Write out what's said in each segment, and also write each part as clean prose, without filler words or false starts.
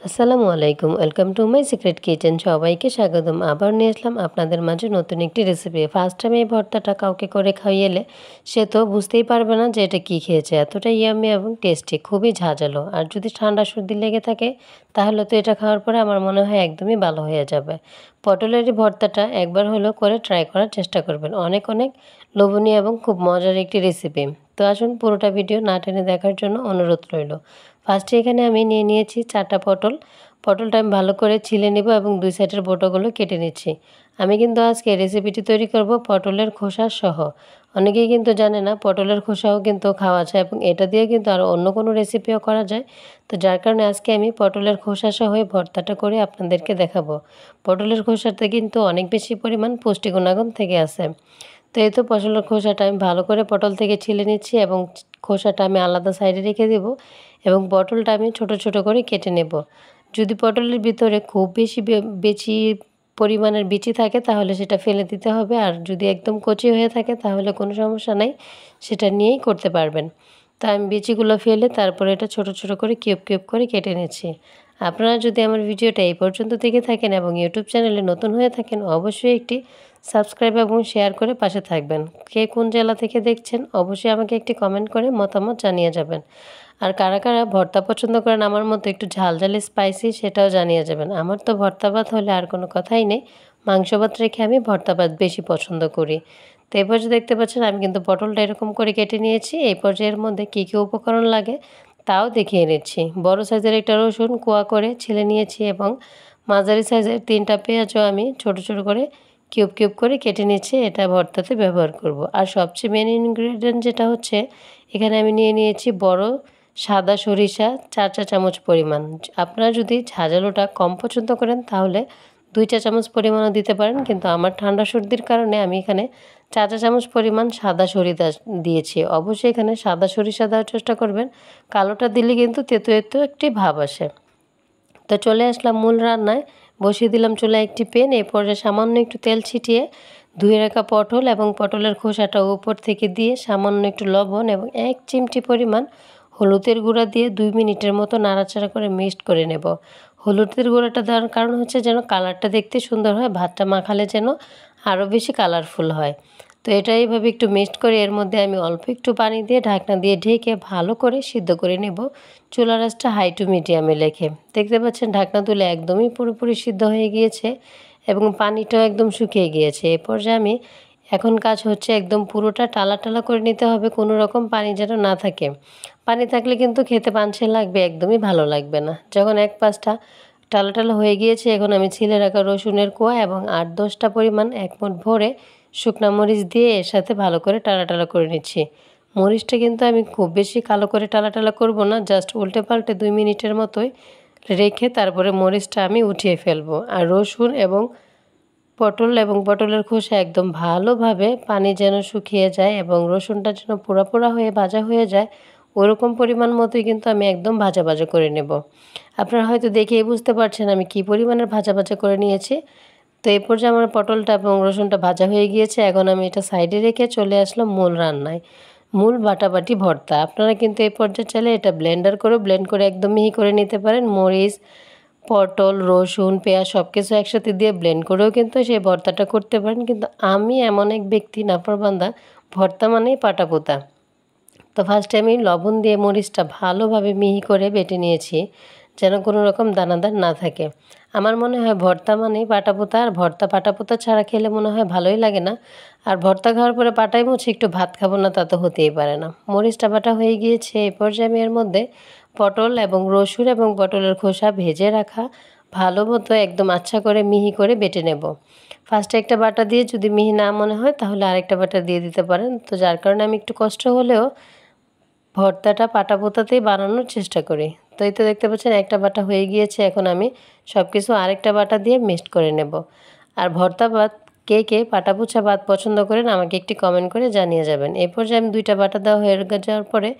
আসসালামু আলাইকুম, welcome to my secret kitchen. সবাইকে স্বাগতম। আবার নিয়ে আসলাম আপনাদের মাঝে নতুন একটি রেসিপি। ফার্স্ট টাইম এই ভর্তাটা কাউকে করে খাইয়েলে সে তো বুঝতেই পারবে না যে এটা কী খেয়েছে। এতটাই ইয়াম্মি এবং টেস্টি, খুবই ঝাঁঝালো। আর যদি ঠান্ডা সর্দি লেগে থাকে তাহলে তো এটা খাওয়ার পরে আমার মনে হয় একদমই ভালো হয়ে যাবে। পটলের এই ভর্তাটা একবার হলেও করে ট্রাই করার চেষ্টা করবেন। অনেক অনেক লোভনীয় এবং খুব মজার একটি রেসিপি। তো আসুন পুরোটা ভিডিও না টেনে দেখার জন্য অনুরোধ রইল। ফার্স্টে এখানে আমি নিয়ে নিয়েছি 4টা পটল। পটলটা আমি ভালো করে ছিলে নেব এবং দুই সাইডের বোটাগুলো কেটে নিচ্ছি। আমি কিন্তু আজকে রেসিপিটি তৈরি করব পটলের খোসা সহ। অনেকেই কিন্তু জানে না পটলের খোসাও কিন্তু খাওয়া যায় এবং এটা দিয়ে কিন্তু আরও অন্য কোনো রেসিপিও করা যায়। তো যার কারণে আজকে আমি পটলের খোসা সহ এই ভর্তাটা করে আপনাদেরকে দেখাবো। পটলের খোসাতে কিন্তু অনেক বেশি পরিমাণ পুষ্টি গুণাগুণ থেকে আছে। তো এই তো পটলের খোসাটা আমি ভালো করে পটল থেকে ছিলে নিচ্ছি এবং খোসাটা আমি আলাদা সাইডে রেখে দেব এবং পটলটা আমি ছোট ছোট করে কেটে নেব। যদি পটলের ভিতরে খুব বেশি পরিমাণের বিচি থাকে তাহলে সেটা ফেলে দিতে হবে, আর যদি একদম কচি হয়ে থাকে তাহলে কোনো সমস্যা নাই, সেটা নিয়েই করতে পারবেন। তো আমি বিচিগুলো ফেলে তারপরে এটা ছোট ছোট করে কিউব কিউব করে কেটে নিচ্ছি। আপনারা যদি আমার ভিডিওটা এই পর্যন্ত দেখে থাকেন এবং ইউটিউব চ্যানেলে নতুন হয়ে থাকেন, অবশ্যই একটি সাবস্ক্রাইব এবং শেয়ার করে পাশে থাকবেন। কে কোন জেলা থেকে দেখছেন অবশ্যই আমাকে একটি কমেন্ট করে মতামত জানিয়ে যাবেন। আর কারা কারা ভর্তা পছন্দ করেন আমার মতো একটু ঝাল স্পাইসি, সেটাও জানিয়ে যাবেন। আমার তো ভর্তা ভাত হলে আর কোনো কথাই নেই। মাংস ভাত রেখে আমি ভর্তা ভাত বেশি পছন্দ করি। তো এই পর্যায়ে দেখতে পাচ্ছেন আমি কিন্তু পটলটা এরকম করে কেটে নিয়েছি। এই পর্যায়ের মধ্যে কী কী উপকরণ লাগে তাও দেখিয়ে নিচ্ছি। বড় সাইজের একটা রসুন কোয়া করে ছিলে নিয়েছি এবং মাঝারি সাইজের 3টা পেঁয়াজও আমি ছোট ছোট করে কিউব কিউব করে কেটে নিচ্ছি। এটা ভর্তাতে ব্যবহার করব। আর সবচেয়ে মেন ইনগ্রেডিয়েন্ট যেটা হচ্ছে, এখানে আমি নিয়ে নিয়েছি বড় সাদা সরিষা 4 চা চামচ পরিমাণ। আপনারা যদি ঝাঁঝালোটা কম পছন্দ করেন তাহলে 2 চা চামচ পরিমাণও দিতে পারেন, কিন্তু আমার ঠান্ডা সর্দির কারণে আমি এখানে 4 চা চামচ পরিমাণ সাদা সরিষা দিয়েছি। অবশ্যই এখানে সাদা সরিষা দেওয়ার চেষ্টা করবেন, কালোটা দিলে কিন্তু তেতো তেতো একটি ভাব আসে। তো চলে আসলাম মূল রান্নায়। বসিয়ে দিলাম চুলায় একটি প্যান। এই পর্যায়ে সামান্য একটু তেল ছিটিয়ে ধুয়ে রাখা পটল এবং পটলের খোসাটা উপর থেকে দিয়ে সামান্য একটু লবণ এবং 1 চিমটি পরিমাণ হলুদের গুঁড়া দিয়ে 2 মিনিটের মতো নাড়াচাড়া করে মিক্সড করে নেব। হলুদের গুঁড়াটা দেওয়ার কারণ হচ্ছে যেন কালারটা দেখতে সুন্দর হয়, ভাতটা মাখালে যেন আরও বেশি কালারফুল হয়। তো এটা এইভাবে একটু মিক্সড করে এর মধ্যে আমি অল্প একটু পানি দিয়ে ঢাকনা দিয়ে ঢেকে ভালো করে সিদ্ধ করে নেব, চুলার আঁচটা হাই টু মিডিয়ামে রেখে। দেখতে পাচ্ছেন ঢাকনা তুলে একদমই পুরোপুরি সিদ্ধ হয়ে গিয়েছে এবং পানিটাও একদম শুকিয়ে গিয়েছে। এ পর্যায়ে আমি এখন কাজ হচ্ছে একদম পুরোটা টালা টালা করে নিতে হবে, কোনো রকম পানি যেন না থাকে। পানি থাকলে কিন্তু খেতে পানসে লাগবে, একদমই ভালো লাগবে না। যখন এক পাশটা টালা টালা হয়ে গিয়েছে, এখন আমি ছিলে রাখা রসুনের কোয়া এবং 8-10টা পরিমাণ 1 মুঠ ভরে শুকনা মরিচ দিয়ে এর সাথে ভালো করে টালা টালা করে নিচ্ছি। মরিচটা কিন্তু আমি খুব বেশি কালো করে টালা টালা করব না, জাস্ট উল্টে পাল্টে 2 মিনিটের মতোই রেখে তারপরে মরিচটা আমি উঠিয়ে ফেলবো। আর রসুন এবং পটলের খোসা একদম ভালোভাবে পানি যেন শুকিয়ে যায় এবং রসুনটা যেন পোড়া পোড়া হয়ে ভাজা হয়ে যায়, ওরকম পরিমাণ মতোই কিন্তু আমি একদম ভাজা ভাজা করে নেব। আপনারা হয়তো দেখেই বুঝতে পারছেন আমি কী পরিমাণের ভাজা ভাজা করে নিয়েছি। তো এই পর্যায়ে আমার পটলটা এবং রসুনটা ভাজা হয়ে গিয়েছে। এখন আমি এটা সাইডে রেখে চলে আসলাম মূল রান্নায়, মূল বাটাবাটি ভর্তা। আপনারা কিন্তু এই পর্যায়ে চাইলে এটা ব্লেন্ড করে একদম মিহি করে নিতে পারেন। মরিচ, পটল, রসুন, পেঁয়াজ সব কিছু একসাথে দিয়ে ব্লেন্ড করেও কিন্তু সেই ভর্তাটা করতে পারেন, কিন্তু আমি এমন এক ব্যক্তি নাফরবান্দা, ভর্তা মানেই পাটাপোতা। তো ফার্স্টে আমি লবণ দিয়ে মরিচটা ভালোভাবে মিহি করে বেটে নিয়েছি যেন কোনো রকম দানাদার না থাকে। আমার মনে হয় ভর্তা মানেই পাটাপোতা, আর ভর্তা পাটাপোতা ছাড়া খেলে মনে হয় ভালোই লাগে না। আর ভর্তা খাওয়ার পরে পাটাই মুছে একটু ভাত খাবো না, তা তো হতেই পারে না। মরিচটা বাটা হয়ে গিয়েছে। এই পর্যায়ে আমি এর মধ্যে পটল এবং রসুন এবং পটলের খোসা ভেজে রাখা ভালো মতো একদম আচ্ছা করে মিহি করে বেটে নেব। ফার্স্টে একটা বাটা দিয়ে যদি মিহি না মনে হয় তাহলে আরেকটা বাটা দিয়ে দিতে পারেন। তো যার কারণে আমি একটু কষ্ট হলেও ভর্তাটা পাটাপোতাতেই বানানোর চেষ্টা করি। তো এই তো দেখতে পাচ্ছেন একটা বাটা হয়ে গিয়েছে। এখন আমি সব কিছু আরেকটা বাটা দিয়ে মিক্সড করে নেব। আর ভর্তা ভাত কে কে পাটাপোছা ভাত পছন্দ করেন আমাকে একটি কমেন্ট করে জানিয়ে যাবেন। এই পর্যায়ে আমি 2টা বাটা দেওয়া হয়ে যাওয়ার পরে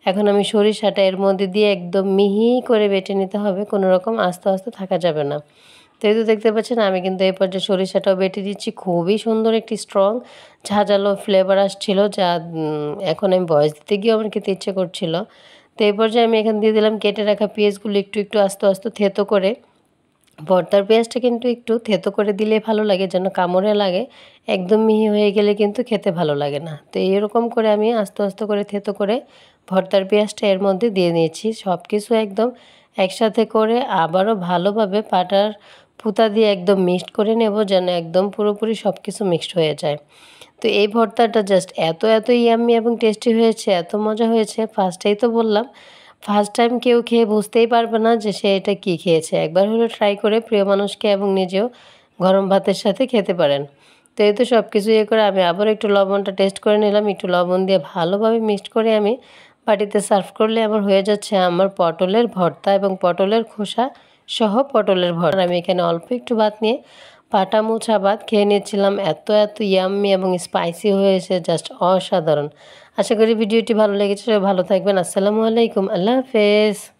এখন আমি সরিষাটা এর মধ্যে দিয়ে একদম মিহি করে বেটে নিতে হবে, কোনো রকম আস্তে আস্তে থাকা যাবে না। তো এই তো দেখতে পাচ্ছেন আমি কিন্তু এই পর্যায়ে সরিষাটাও বেটে দিচ্ছি। খুবই সুন্দর একটি স্ট্রং ঝাঁঝালো ফ্লেভার আসছিল, যা এখন আমি ভয়েস দিতে গিয়েও আমার খেতে ইচ্ছে করছিল। তো এই পর্যায়ে আমি এখানে দিয়ে দিলাম কেটে রাখা পেঁয়াজগুলো একটু একটু আস্তে আস্তে থেতো করে। ভর্তার পেঁয়াজটা কিন্তু একটু থেতো করে দিলে ভালো লাগে, যেন কামড়ে লাগে। একদম মিহি হয়ে গেলে কিন্তু খেতে ভালো লাগে না। তো এরকম করে আমি আস্তে আস্তে করে থেতো করে ভর্তার পেঁয়াজটা এর মধ্যে দিয়ে নিয়েছি। সব কিছু একদম একসাথে করে আবারও ভালোভাবে পাটার পুঁতা দিয়ে একদম মিক্সড করে নেব, যেন একদম পুরোপুরি সব কিছু মিক্সড হয়ে যায়। তো এই ভর্তাটা জাস্ট এত ইয়াম্মি এবং টেস্টি হয়েছে, এত মজা হয়েছে। ফার্স্টেই তো বললাম, ফার্স্ট টাইম কেউ খেয়ে বুঝতেই পারবে না যে সে এটা কী খেয়েছে। একবার হলেও ট্রাই করে প্রিয় মানুষকে এবং নিজেও গরম ভাতের সাথে খেতে পারেন। তো এই তো সব কিছু ইয়ে করে আমি আবার একটু লবণটা টেস্ট করে নিলাম। একটু লবণ দিয়ে ভালোভাবে মিক্সড করে আমি বাটিতে সার্ভ করলে আমার হয়ে যাচ্ছে আমার পটলের ভর্তা এবং পটলের খোসা সহ পটলের ভর্তা। আমি এখানে অল্প একটু ভাত নিয়ে পাটা মোছা ভাত খেয়ে নিয়েছিলাম। এত ইয়াম্মি এবং স্পাইসি হয়েছে, জাস্ট অসাধারণ। আশা করি ভিডিওটি ভালো লেগেছে। সবাই ভালো থাকবেন। আসসালামু আলাইকুম। আল্লাহ হাফেজ।